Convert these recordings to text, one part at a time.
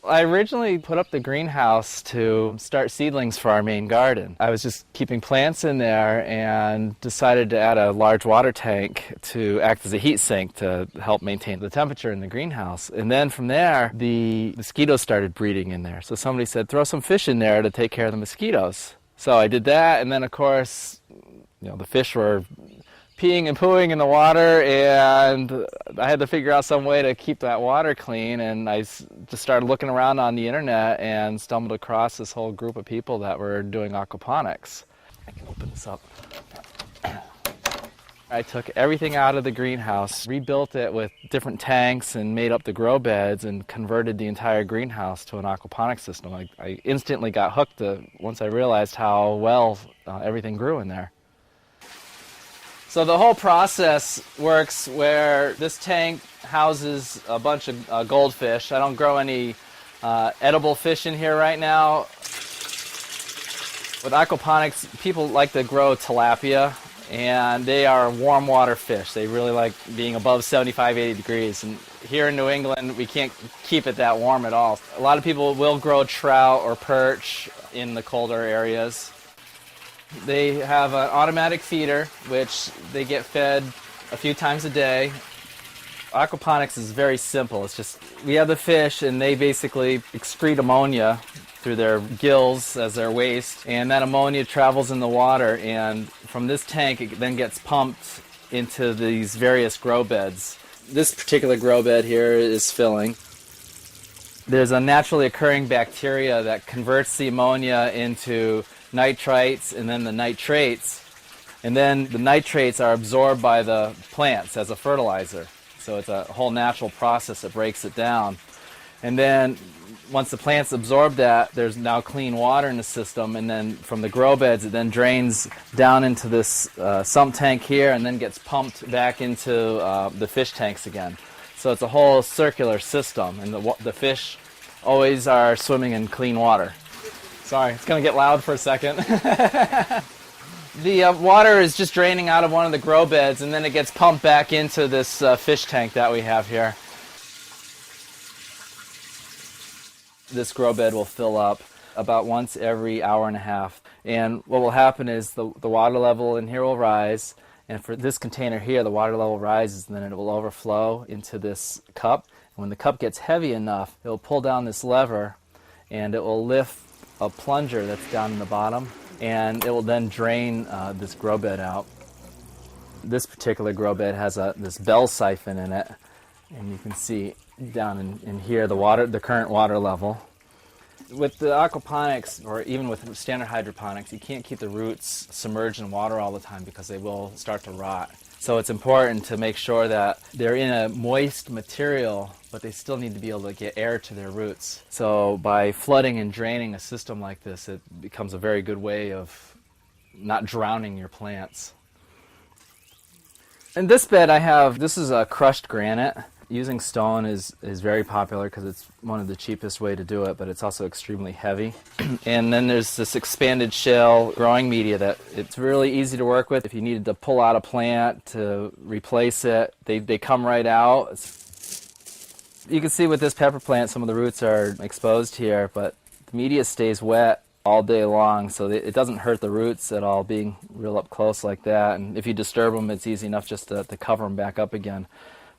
I originally put up the greenhouse to start seedlings for our main garden. I was just keeping plants in there and decided to add a large water tank to act as a heat sink to help maintain the temperature in the greenhouse. And then from there, the mosquitoes started breeding in there. So somebody said, throw some fish in there to take care of the mosquitoes. So I did that, and then of course, the fish were peeing and pooing in the water, and I had to figure out some way to keep that water clean, and I just started looking around on the internet and stumbled across this whole group of people that were doing aquaponics. I can open this up. I took everything out of the greenhouse, rebuilt it with different tanks, and made up the grow beds and converted the entire greenhouse to an aquaponics system. I instantly got hooked once I realized how well everything grew in there. So the whole process works where this tank houses a bunch of goldfish. I don't grow any edible fish in here right now. With aquaponics, people like to grow tilapia, and they are warm water fish. They really like being above 75, 80 degrees. And here in New England, we can't keep it that warm at all. A lot of people will grow trout or perch in the colder areas. They have an automatic feeder, which they get fed a few times a day. Aquaponics is very simple. It's just, we have the fish, and they basically excrete ammonia through their gills as their waste, and that ammonia travels in the water, and from this tank it then gets pumped into these various grow beds. This particular grow bed here is filling. There's a naturally occurring bacteria that converts the ammonia into nitrites and then the nitrates, and then the nitrates are absorbed by the plants as a fertilizer. So it's a whole natural process that breaks it down. And then once the plants absorb that, there's now clean water in the system, and then from the grow beds it then drains down into this sump tank here and then gets pumped back into the fish tanks again. So it's a whole circular system, and the fish always are swimming in clean water. Sorry, it's going to get loud for a second. The water is just draining out of one of the grow beds, and then it gets pumped back into this fish tank that we have here. This grow bed will fill up about once every hour and a half. And what will happen is the water level in here will rise, and for this container here, the water level rises, and then it will overflow into this cup. And when the cup gets heavy enough, it will pull down this lever, and it will lift a plunger that's down in the bottom, and it will then drain this grow bed out. This particular grow bed has this bell siphon in it, and you can see down in here the current water level. With the aquaponics, or even with standard hydroponics, you can't keep the roots submerged in water all the time because they will start to rot. So it's important to make sure that they're in a moist material, but they still need to be able to get air to their roots. So by flooding and draining a system like this, it becomes a very good way of not drowning your plants. In this bed this is a crushed granite. Using stone is very popular because it's one of the cheapest way to do it, but it's also extremely heavy. And then there's this expanded shell growing media that it's really easy to work with. If you needed to pull out a plant to replace it, they come right out. You can see with this pepper plant some of the roots are exposed here, but the media stays wet all day long, so it doesn't hurt the roots at all being real up close like that. And if you disturb them, it's easy enough just to cover them back up again.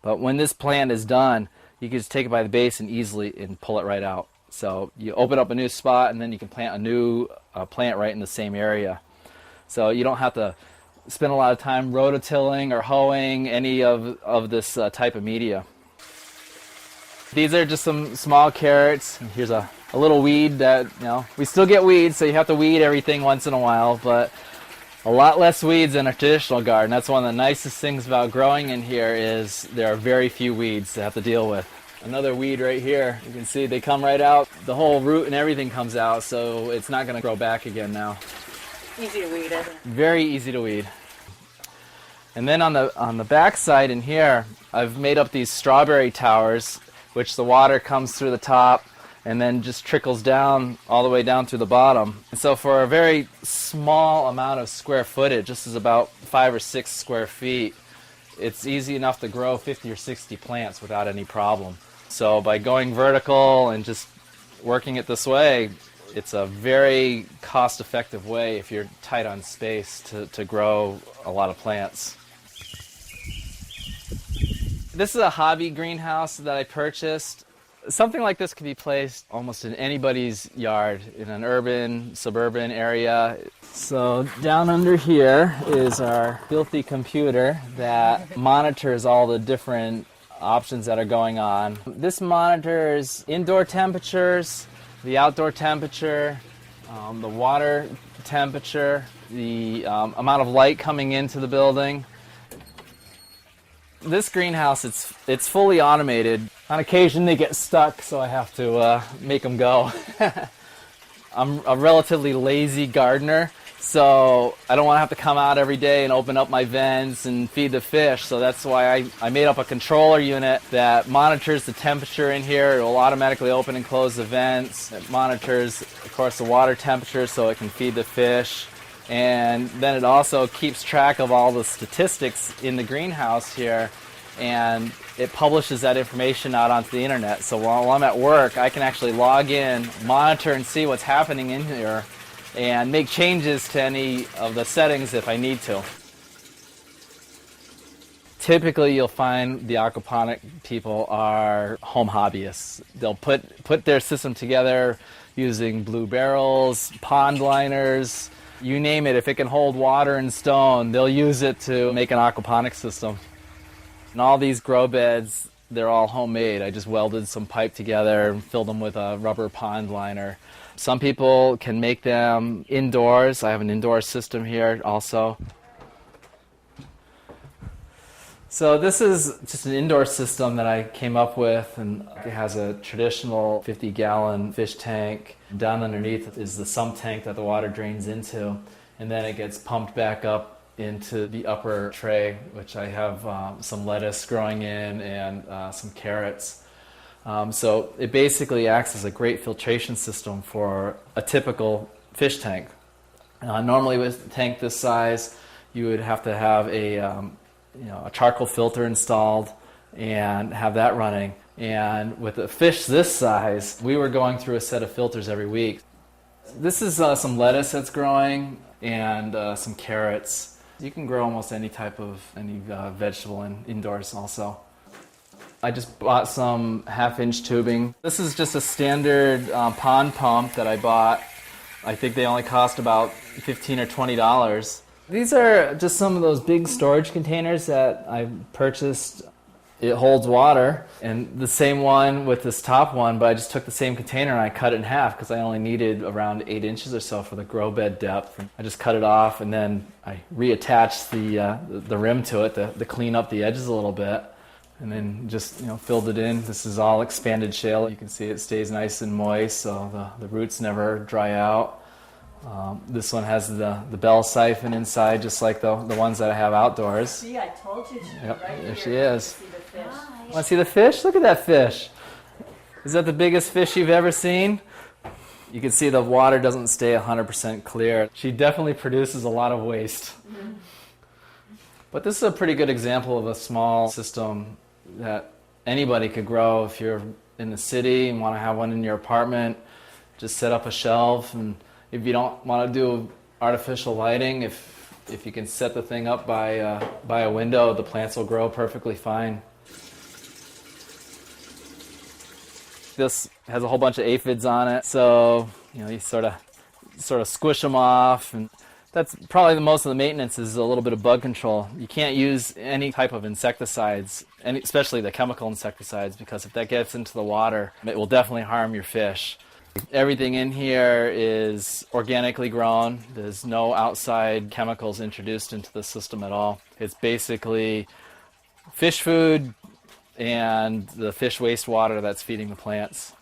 But when this plant is done, you can just take it by the base and easily pull it right out. So you open up a new spot, and then you can plant a new plant right in the same area. So you don't have to spend a lot of time rototilling or hoeing any of this type of media. These are just some small carrots. Here's a little weed that, we still get weeds, so you have to weed everything once in a while, but a lot less weeds than a traditional garden. That's one of the nicest things about growing in here is there are very few weeds to have to deal with. Another weed right here. You can see they come right out. The whole root and everything comes out, so it's not going to grow back again now. Easy to weed, isn't it? Very easy to weed. And then on the back side in here, I've made up these strawberry towers, which the water comes through the top and then just trickles down all the way down through the bottom. And so for a very small amount of square footage, this is about 5 or 6 square feet, it's easy enough to grow 50 or 60 plants without any problem. So by going vertical and just working it this way, it's a very cost-effective way if you're tight on space to grow a lot of plants. This is a hobby greenhouse that I purchased. Something like this could be placed almost in anybody's yard in an urban, suburban area. So down under here is our filthy computer that monitors all the different options that are going on. This monitors indoor temperatures, the outdoor temperature, the water temperature, the amount of light coming into the building. This greenhouse, it's fully automated. On occasion they get stuck, so I have to make them go. I'm a relatively lazy gardener, so I don't want to have to come out every day and open up my vents and feed the fish. So that's why I made up a controller unit that monitors the temperature in here. It will automatically open and close the vents. It monitors, of course, the water temperature so it can feed the fish. And then it also keeps track of all the statistics in the greenhouse here, and it publishes that information out onto the internet. So while I'm at work, I can actually log in, monitor, and see what's happening in here, and make changes to any of the settings if I need to. Typically, you'll find the aquaponic people are home hobbyists. They'll put their system together using blue barrels, pond liners, you name it. If it can hold water and stone, they'll use it to make an aquaponics system. And all these grow beds, they're all homemade. I just welded some pipe together and filled them with a rubber pond liner. Some people can make them indoors. I have an indoor system here also. So this is just an indoor system that I came up with, and it has a traditional 50-gallon fish tank. Down underneath is the sump tank that the water drains into, and then it gets pumped back up into the upper tray, which I have some lettuce growing in and some carrots. So it basically acts as a great filtration system for a typical fish tank. Normally with a tank this size, you would have to have a charcoal filter installed and have that running. And with a fish this size, we were going through a set of filters every week. This is some lettuce that's growing and some carrots. You can grow almost any type of vegetable indoors also. I just bought some half-inch tubing. This is just a standard pond pump that I bought. I think they only cost about $15 or $20. These are just some of those big storage containers that I purchased. It holds water, and the same one with this top one, but I just took the same container and I cut it in half because I only needed around 8 inches or so for the grow bed depth. I just cut it off, and then I reattached the rim to it to clean up the edges a little bit, and then just filled it in. This is all expanded shale. You can see it stays nice and moist, so the roots never dry out. This one has the bell siphon inside, just like the ones that I have outdoors. See, I told you she'd be Yep, right there here. she is. See the fish. Want to see the fish? Look at that fish. Is that the biggest fish you've ever seen? You can see the water doesn't stay 100% clear. She definitely produces a lot of waste. Mm-hmm. But this is a pretty good example of a small system that anybody could grow. If you're in the city and want to have one in your apartment, just set up a shelf. And if you don't want to do artificial lighting, if you can set the thing up by a window, the plants will grow perfectly fine. This has a whole bunch of aphids on it, so you sort of squish them off, and that's probably the most of the maintenance is a little bit of bug control. You can't use any type of insecticides, and especially the chemical insecticides, because if that gets into the water, it will definitely harm your fish. Everything in here is organically grown. There's no outside chemicals introduced into the system at all. It's basically fish food and the fish wastewater that's feeding the plants.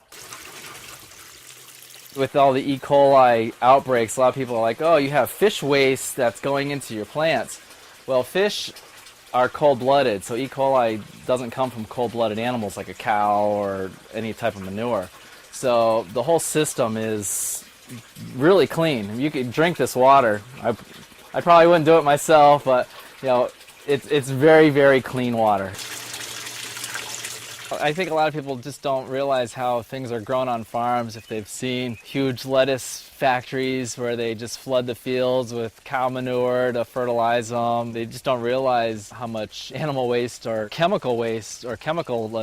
With all the E. coli outbreaks, a lot of people are like, oh, you have fish waste that's going into your plants. Well, fish are cold-blooded, so E. coli doesn't come from cold-blooded animals like a cow or any type of manure. So the whole system is really clean. You could drink this water. I probably wouldn't do it myself, but it's very, very clean water. I think a lot of people just don't realize how things are grown on farms. If they've seen huge lettuce factories where they just flood the fields with cow manure to fertilize them, they just don't realize how much animal waste or chemical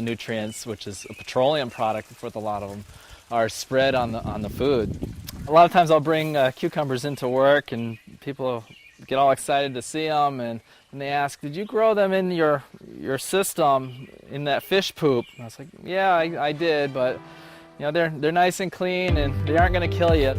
nutrients, which is a petroleum product with a lot of them, are spread on the food. A lot of times I'll bring cucumbers into work and people get all excited to see them, and they ask, did you grow them in your system in that fish poop? And I was like, yeah, I did, but they're nice and clean and they aren't going to kill you.